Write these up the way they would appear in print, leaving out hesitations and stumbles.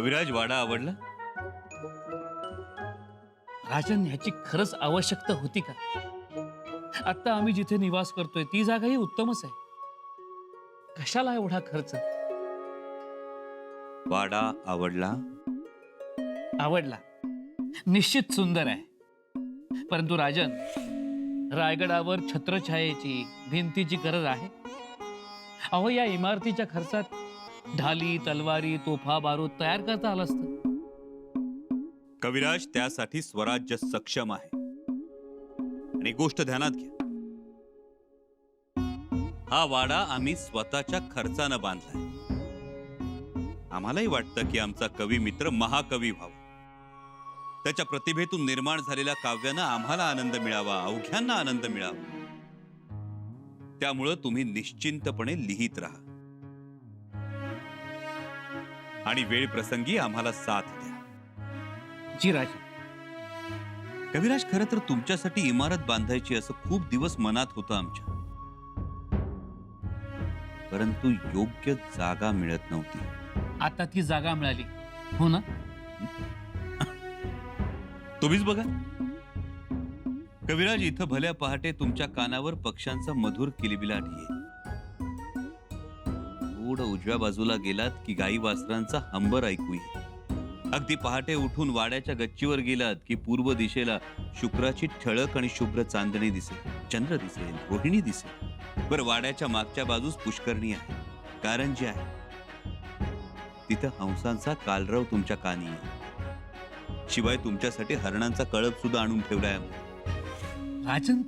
कविराज, वाडा आवडला? राजन, ह्याची खरंच आवश्यकता होती का? आता आम्ही जिथे निवास करतोय ती जागाही उत्तमच आहे. कशाला एवढा खर्च? वाडा आवडला? आवडला, निश्चित सुंदर आहे. परंतु राजन, रायगडावर छत्रछायेची, भिंतीची गरज आहे. अहो, या इमारतीच्या खर्चात ढाली, तलवारी, तोफा, बारूद तयार करता आलं असतं. कविराज, त्यासाठी स्वराज्य सक्षम आहे. आणि गोष्ट ध्यानात घ्या, हा वाडा आम्ही स्वतःच्या खर्चानं बांधलाय. आम्हालाही वाटतं की आमचा कवी मित्र महाकवी व्हावा. त्याच्या प्रतिभेतून निर्माण झालेल्या काव्यानं आम्हाला आनंद मिळावा, अवघ्यांना आनंद मिळावा. त्यामुळं तुम्ही निश्चिंतपणे लिहित राहा आणि वेळ प्रसंगी आम्हाला साथ द्या. जी राजन. कविराज, खरं तर तुमच्यासाठी इमारत बांधायची असं खूप दिवस मनात होतं आमच्या. परंतु योग्य जागा मिळत नव्हती. आता ती जागा मिळाली, हो ना? तुम्हीच बघा कविराज, इथं भल्या पहाटे तुमच्या कानावर पक्ष्यांचा मधुर किलबिलाट येईल. थोडं उजव्या बाजूला गेलात की गाई वासरांचा हंबर ऐकू येईल. अगदी पहाटे उठून वाड्याच्या गच्चीवर गेलात की पूर्व दिशेला शुक्राची ठळक आणि शुभ्र चांदणी दिसेल, चंद्र दिसेल, रोहिणी दिसेल. बरं, वाड्याच्या मागच्या बाजूस पुष्करणी आहे, कारंजी आहे. तिथं हंसांचा कालरव तुमच्या कानी आहे. शिवाय तुमच्यासाठी हरणांचा कळप सुद्धा आणून ठेवलाय. राजन,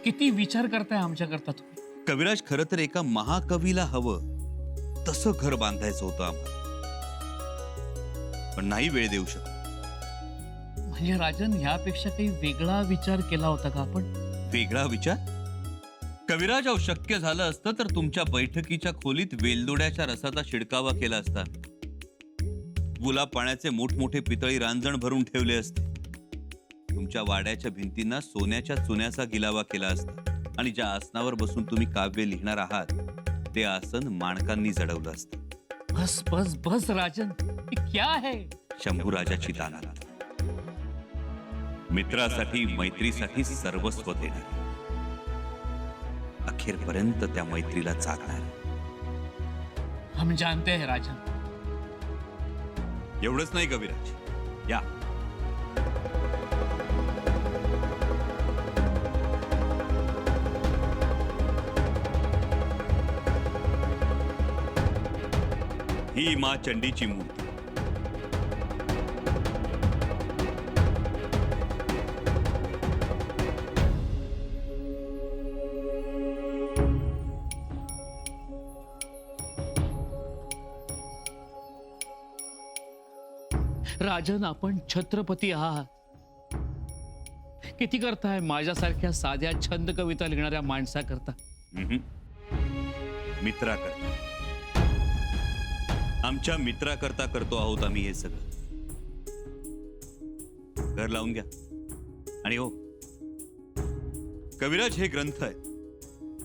किती विचार करताय आमच्याकरता तुम्ही. कविराज, खरं तर एका महाकवीला हवं तसं घर बांधायचं होतं आम्हाला, पण नाही वेळ देऊ शकत. म्हणजे राजन, ह्यापेक्षा काही वेगळा विचार केला होता का आपण? वेगळा विचार? कविराज, अहो, शक्य झालं असतं तर तुमच्या बैठकीच्या खोलीत वेलदोड्याच्या रसाचा शिडकावा केला असता. गुलाब पाण्याचे मोठमोठे पितळी रांजण भरून ठेवले असते. तुमच्या वाड्याच्या भिंतींना सोन्याच्या चुन्याचा गिलावा केला असता आणि ज्या आसनावर बसून तुम्ही काव्य लिहिणार आहात ते आसन माणकांनी जडवलं असतं. बस बस बस राजन, ये क्या है? शंभूराजाची दाना, मित्रासाठी, मैत्रीसाठी सर्वस्व देणार, अखेरपर्यंत त्या मैत्रीला जागणार. हम जानते हैं राजन. एवढंच नाही कविराज, या ही माँ चंडीची मूर्ती. राजन, आपण छत्रपती आहात. किती करताय माझ्यासारख्या साध्या छंद कविता लिहिणाऱ्या माणसाकरता. मित्राकरता, आमच्या मित्राकरता करतो आहोत आम्ही हे सगळं. घर लावून घ्या. आणि हो कविराज, हे ग्रंथ आहेत,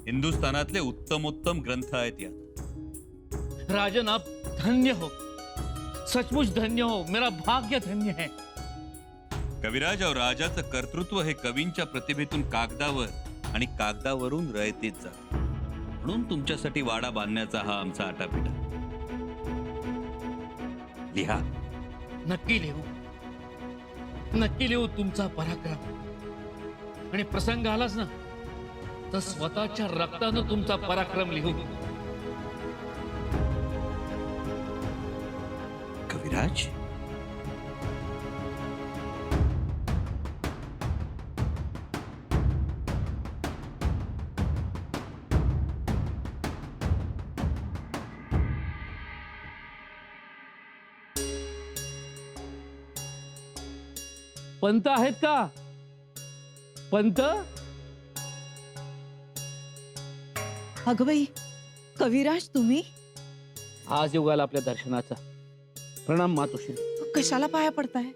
हिंदुस्थानातले उत्तमोत्तम ग्रंथ आहेत यात. राजन, आप धन्य हो, सचमुच धन्य हो. मेरा भाग्य धन्य है. कविराज, और राजाचं कर्तृत्व हे कवींच्या प्रतिभेतून कागदावर आणि कागदावरून रयतेत जात. म्हणून तुमच्यासाठी वाडा बांधण्याचा हा आमचा आटापिटा. लिहा. नक्की लिहू, नक्की लिहू तुमचा पराक्रम. आणि प्रसंग आलाच ना तर स्वतःच्या रक्तानं तुमचा पराक्रम लिहू. कविराज, पंत आहेत का? पंत? अगं बाई, कविराज तुम्ही? आज योगाला आपल्या दर्शनाचा. प्रणाम मातोश्री. कशाला पाया पडताय?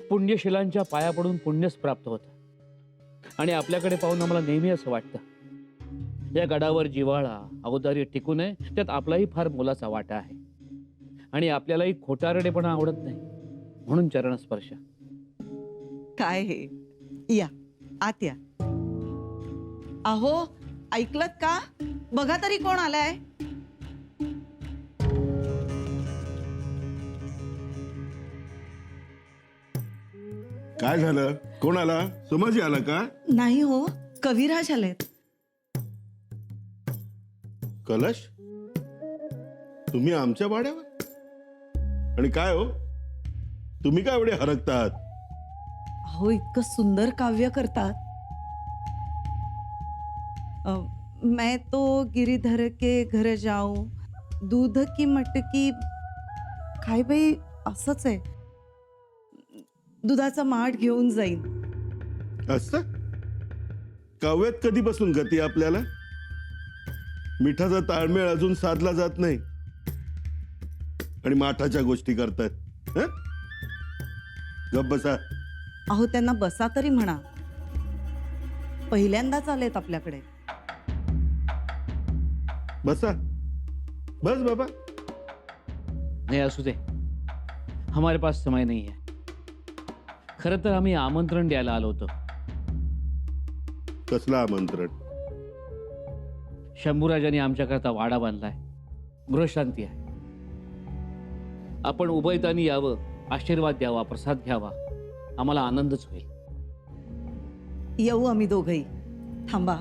पुण्यशिलांच्या पाया पडून पुण्यच प्राप्त होतं. आणि आपल्याकडे पाहून आम्हाला नेहमी असं वाटतं या गडावर जिव्हाळा, औदार्य टिकू नये, त्यात आपलाही फार मोलाचा वाटा आहे. आणि आपल्यालाही खोटारडेपणा आवडत नाही, म्हणून चरणस्पर्श. काय हे, या आत या. अहो, ऐकलत का? बघा तरी कोण आलाय. काय झालं? कोण आला? सुमाजी आला का? नाही हो, कविराज आलेत. कलश, तुम्ही आमच्या वाड्यावर? आणि काय हो, तुम्ही काय एवढे हरकतात? अहो, इतकं सुंदर काव्य करतात. मैं तो गिरिधर के घर जाऊं, दूध की मटकी. काय बाई, असंच आहे. दुधाचा माठ घेऊन जाईन. असं काव्यात कधीपासून गती आपल्याला? मिठाचा ताळमेळ अजून साधला जात नाही आणि माठाच्या गोष्टी करतात. हं? गप्प बसा. अहो, त्यांना बसा तरी म्हणा. पहिल्यांदाच आलेत आपल्याकडे. बसा, बस बाबा. नाही, असू दे, हमारे पास समय नहीं है. खरं तर आम्ही आमंत्रण द्यायला आलो होतो. कसलं आमंत्रण? शंभूराजांनी आमच्याकरता वाडा बांधलाय, गृहशांती आहे. आपण उभयतानी यावं, आशीर्वाद द्यावा, प्रसाद घ्यावा, आम्हाला आनंदच होईल. येऊ आम्ही दोघही. थांबा.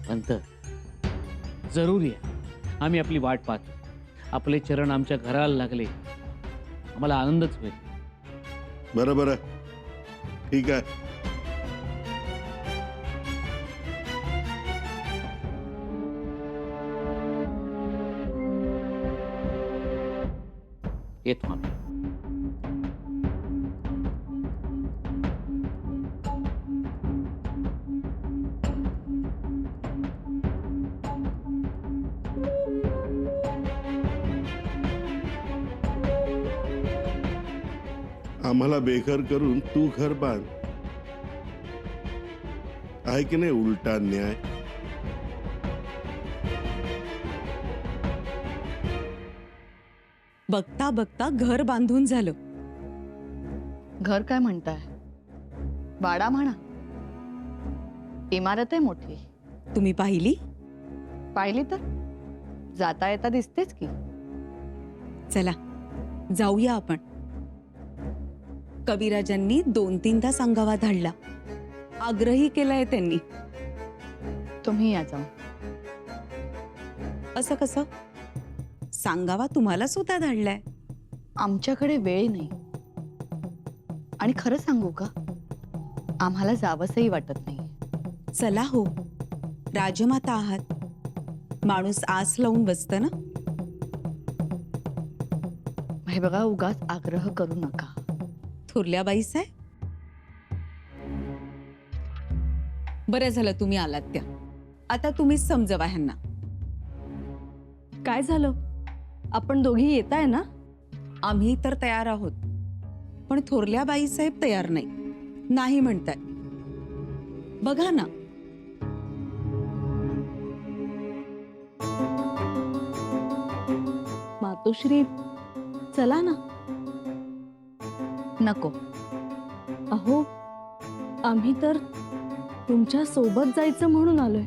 पंत, जरुरी आहे. आम्ही आपली वाट पाहतो. आपले चरण आमच्या घराला लागले, आम्हाला आनंदच होईल. बरं बरं, ठीक आहे. येतो आम्ही. आम्हाला बेघर करून तू घर बांध. आहे की नाही उलटा न्याय? बघता बघता घर बांधून झालं. घर काय म्हणताय? वाडा म्हणा. इमारत आहे मोठी. तुम्ही पाहिली? पाहिली तर जाता येता दिसतेच की. चला जाऊया आपण. कविराजांनी 2-3दा सांगावा धाडला. आग्रही केलाय त्यांनी. तुम्ही या जाऊन. असं कसं? सांगावा तुम्हाला सुद्धा धाडलाय. आमच्याकडे वेळ नाही. आणि खरं सांगू का, आम्हाला जावंसही वाटत नाही. चला हो, राजमाता आहात. माणूस आस लावून बसत ना. हे बघा, उगाच आग्रह करू नका. थोरल्या बाई साहेब, बरं झालं तुम्ही आलात त्या. आता तुम्हीच समजवा ह्यांना. काय झालं? आपण दोघी येताय ना? आम्ही तर तयार आहोत, पण थोरल्या बाई साहेब तयार नाही म्हणताय. बघा ना. मातोश्री, चला ना. नको. अहो, आम्ही तर तुमच्या सोबत जायचं म्हणून आलोय.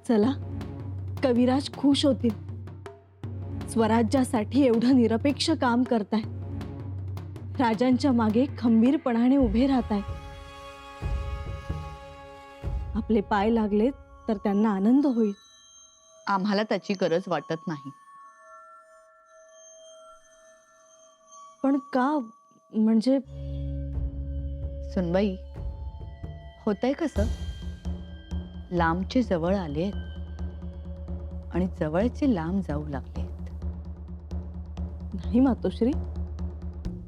चला, कविराज खुश होतील. स्वराज्यासाठी एवढं निरपेक्ष काम करताय. राजांच्या मागे खंबीरपणाने उभे राहताय. आपले पाय लागले तर त्यांना आनंद होईल. आम्हाला त्याची गरज वाटत नाही. पण का? म्हणजे सुनबाई, होतंय कसं, लांबचे जवळ आलेत आणि जवळचे लांब जाऊ लागलेत. नाही मातोश्री,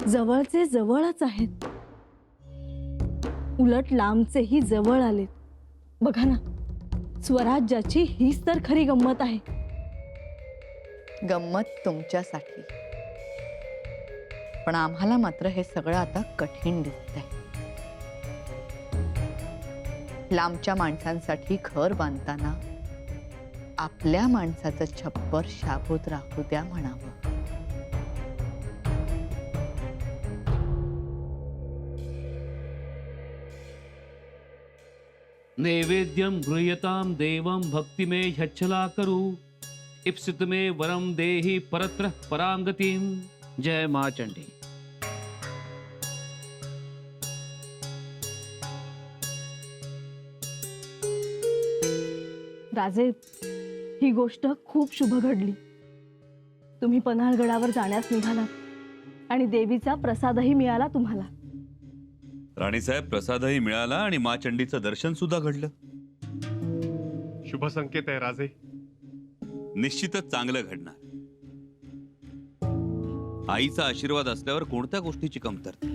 जवळचे जवळच आहेत. उलट लांबचेही जवळ आलेत. बघा ना, स्वराज्याची हीच तर खरी गंमत आहे. गंमत तुमच्यासाठी, पण आम्हाला मात्र हे सगळं आता कठीण दिसतंय. लांबच्या माणसांसाठी घर बांधताना आपल्या माणसाचं छप्पर शाबूत राहू द्या म्हणावं. नैवेद्यम गृह्यताम देवम भक्ति में ह्यच्छला करू इप्सित में वरम देहि परत्र परांगतिम. जय माँ चंडी. राजे, ही गोष्ट खूप शुभ घडली. तुम्ही पन्हाळगडावर जाण्यास निघालात आणि देवीचा प्रसादही मिळाला तुम्हाला. राणीसाहेब, प्रसादही मिळाला आणि मा चंडीचं दर्शन सुद्धा घडलं. शुभ संकेत आहे राजे. निश्चितच चांगलं घडणार. आईचा आशीर्वाद असल्यावर कोणत्या गोष्टीची कमतरता.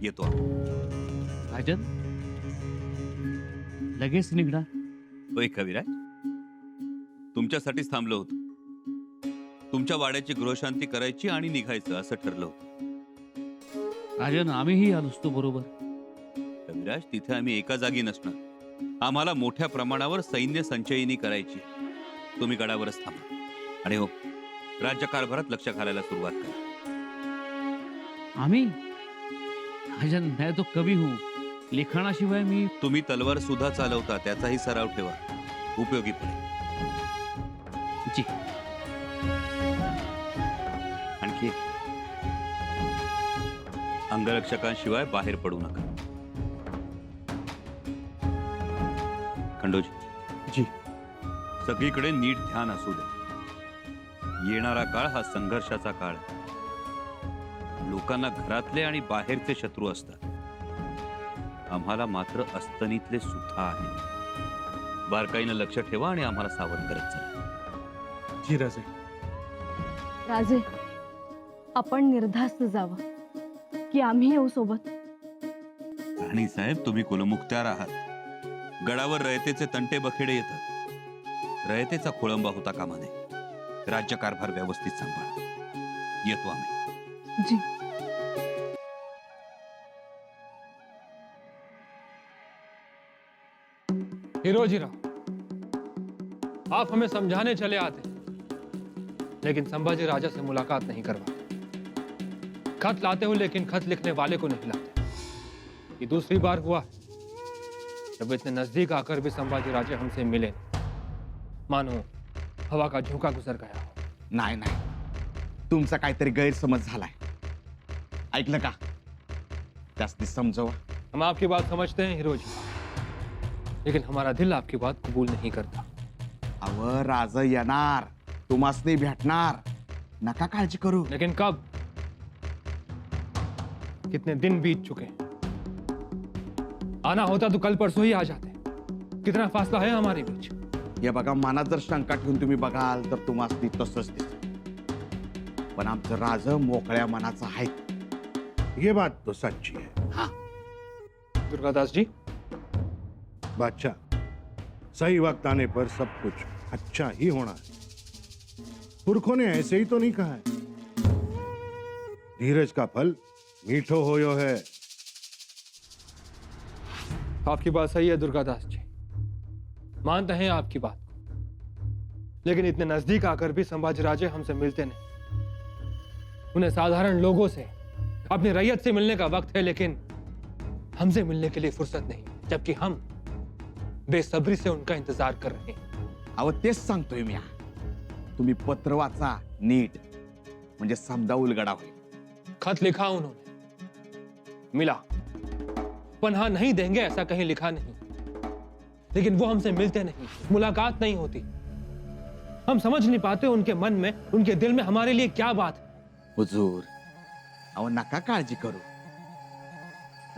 येतो आम्ही. राजन, लगेच निघणार? होय कविराज, तुमच्यासाठीच थांबलो होतो. तुमच्या वाड्याची गृहशांती करायची आणि निघायचं असं ठरलं होतं. राजन, आम्हीही आलो असतो बरोबर. कविराज, तिथे आम्ही एका जागी नसणार. आम्हाला मोठ्या प्रमाणावर सैन्य संचयिनी करायची. तुम्ही गडावरच थांबा. आणि हो, राज्यकारभारात लक्ष घालायला सुरुवात करा. आम्ही? राजन, मैं तो कवी हूं. लिखाणाशिवाय मी. तुम्ही तलवार सुद्धा चालवता, त्याचाही सराव ठेवा. उपयोगी पडेल. जी. आणखी एक. अंगरक्षकांशिवाय बाहेर पडू नका. खंडोजी जी. सगळीकडे नीट ध्यान असू द्या. येणारा काळ हा संघर्षाचा काळ आहे. लोकांना घरातले आणि बाहेरचे शत्रू असतात. आम्हाला मात्र अस्तनीतले सुद्धा आहेत. बारकाईनं लक्ष ठेवा आणि आम्हाला सावध करत चला. जी राजे. राजे, आपण निर्धास्त जावं की आम्ही येऊ सोबत. राणी साहेब, तुम्ही कुलमुखत्यार आहात. गडावर रयतेचे तंटे बखेडे येतात. रयतेचा खोळंबा होता कामा नये. राज्यकारभार व्यवस्थित सांभाळा. येतो आम्ही. जी. हिरोजीराव, आप हमें समझाने चले आते, लेकिन संभाजी राजा से मुलाकात नहीं करवाते. खत लाते हो लेकिन खत लिखने वाले को नहीं लाते. ये दूसरी बार हुआ जब इतने नजदीक आकर भी संभाजी राजे हमसे मिले. मानो हवा का झोंका गुजर गया. नाही नाही, तुमचा काहीतरी गैरसमज झालाय. ऐकलं का? जास्ती समजवा. हम आपकी बात समझते हैं हिरोजी, लेकिन हमारा दिल आपकी बात कबूल नहीं करता. अव राज येणार, तुम्हासनी भेटणार. नका काळजी करू. लेकिन कब? कितने दिन बीत चुके हैं. आना होता तो कल परसों ही आ जाते. कितना फासला है हमारे बीच. हे बघा, मनात जर शंका ठेवून तुम्ही बघाल तर तुम्हासनी तसंच दिसेल. पण आमचं राज मोकळ्या मनाचं आहे. ये बात तो सच्ची है दुर्गादास जी, बादशाह. सही वक्त आने पर सब कुछ अच्छा ही होना है. पुरखों ने ऐसे ही तो नहीं कहा है. धीरज का फल मीठो होयो है. आपकी बात सही है दुर्गादास जी, मानते हैं आपकी बात, लेकिन इतने नजदीक आकर भी संभाजी राजे हमसे मिलते नहीं. उन्हें साधारण लोगों से, अपनी रैयत से मिलने का वक्त है, लेकिन हमसे मिलने के लिए फुर्सत नहीं, जबकि हम बेसब्री से उनका इंतजार कर रहे हैं. अहो तेच सांगतोय मी. तुम्ही पत्र वाचा नीट, म्हणजे समजा उलगडा होईल. खत लिखा उन्होंने, मिला. पनाह नहीं देंगे ऐसा कहीं लिखा नहीं, लेकिन वो हमसे मिलते नहीं, मुलाकात नहीं होती. हम समझ नहीं पाते उनके मन में, उनके दिल में हमारे लिए क्या बात है. हुजूर, अहो नका काळजी करू.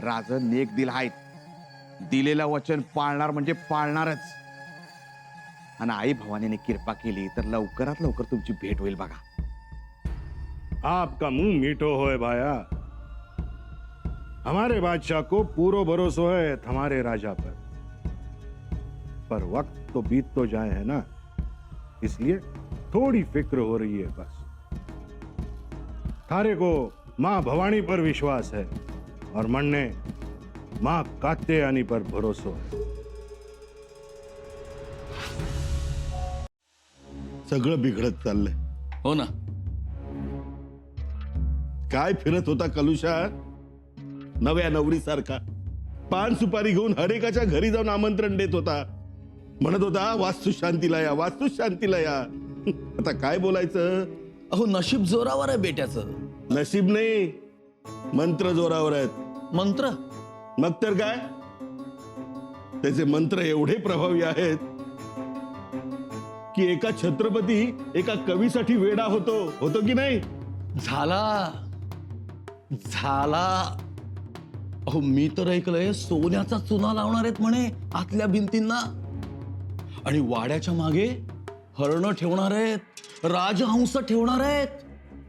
राज नेक दिल आहेत. दिलेलं वचन पाळणार म्हणजे पाळणारच. आणि आई भवानीने कृपा केली तर लवकरात लवकर तुमची भेट होईल बघा. आपका मुंह मीठो होए भाया. हमारे बादशाह को पूरो भरोसा है हमारे राजा पर वक्त तो बीत तो जाए है ना, इसलिए थोड़ी फिक्र हो रही है बस. थारे को माँ भवानी पर विश्वास है और मन ने माँ कात्यायनी पर भरोसा है. सगळं बिघडत चाललंय. हो ना. काय फिरत होता कलुषा नव्या नवरीसारखा, पान सुपारी घेऊन हरेकाच्या घरी जाऊन आमंत्रण देत होता. म्हणत होता वास्तुशांतीला या, वास्तुशांतीला या. आता काय बोलायचं. अहो नशीब जोरावर आहे बेट्याचं. नशीब नाही, मंत्र जोरावर आहेत. मंत्र? मग तर काय, त्याचे मंत्र एवढे प्रभावी आहेत की एका छत्रपती एका कवीसाठी वेडा होतो की नाही. झाला झाला. अहो मी तर ऐकलंय सोन्याचा चुना लावणार आहेत म्हणे आतल्या भिंतींना, आणि वाड्याच्या मागे हरण ठेवणार आहेत, राजहंस ठेवणार आहेत.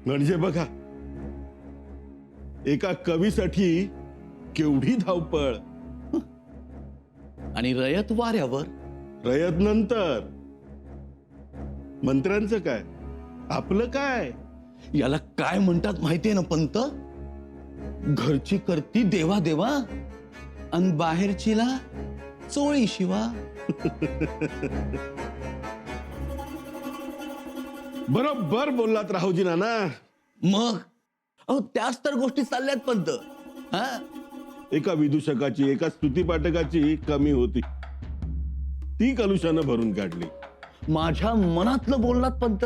म्हणजे बघा, एका कवीसाठी केवढी धावपळ. आणि रयत वाऱ्यावर. रयत नंतर, मंत्र्यांचं काय, आपलं काय. याला काय म्हणतात माहितीये ना पंत? घरची करती देवा देवा आणि बाहेरचीला चोळी शिवा. बरोबर बोललात राहुजी नाना. मग अहो त्याच तर गोष्टी चालल्यात पंत. हा, एका विदूषकाची, एका स्तुतीपाठकाची कमी होती, ती कलुषानं भरून काढली. माझ्या मनातलं बोललात पंत.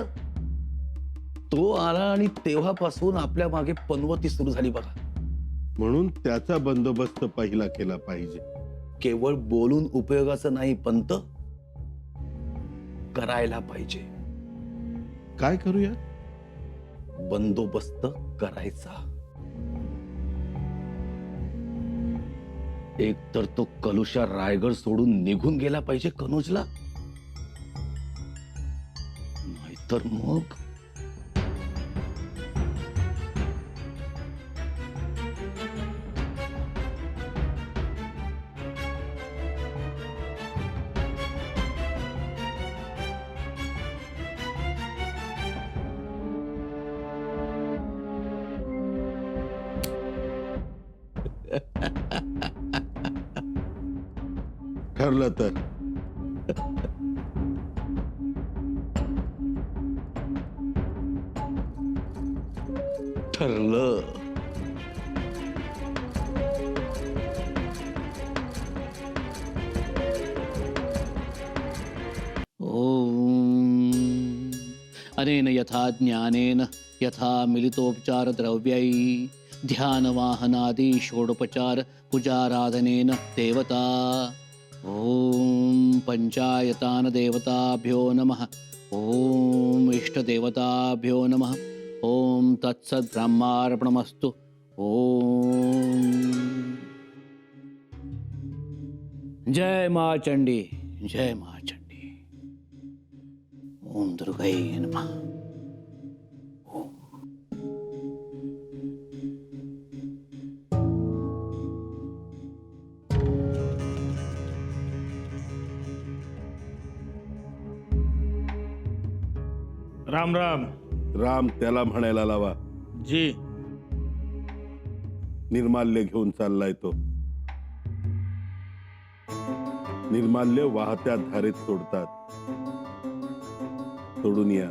तो आला आणि तेव्हापासून आपल्या मागे पनवती सुरू झाली बघा. म्हणून त्याचा बंदोबस्त पहिला केला पाहिजे. केवळ बोलून उपयोगाचं नाही पंत, करायला पाहिजे. काय करूया. बंदोबस्त करायचा. एक तर तो कलुषा रायगड सोडून निघून गेला पाहिजे कनोजला, नाहीतर मग ठरलं तर. ठरलं. ओम अनेन यथा ज्ञानेन यथा मिलितोपचार द्रव्यै ध्यानवाहनादि षोडोपचार पूजाराधनेन देवता. ओम पंचायतान देवताभ्यो नमः. ओम इष्टदेवताभ्यो नमः. ओम तत्सत् ब्रह्मार्पणमस्तु. ओम जय मां चंडी, जय मां चंडी. ओम दुर्गाय नमः. राम राम. राम त्याला म्हणायला लावा. जी. निर्माल्य घेऊन चाललाय तो. निर्माल्य वाहत्या धारेत सोडतात. सोडून या.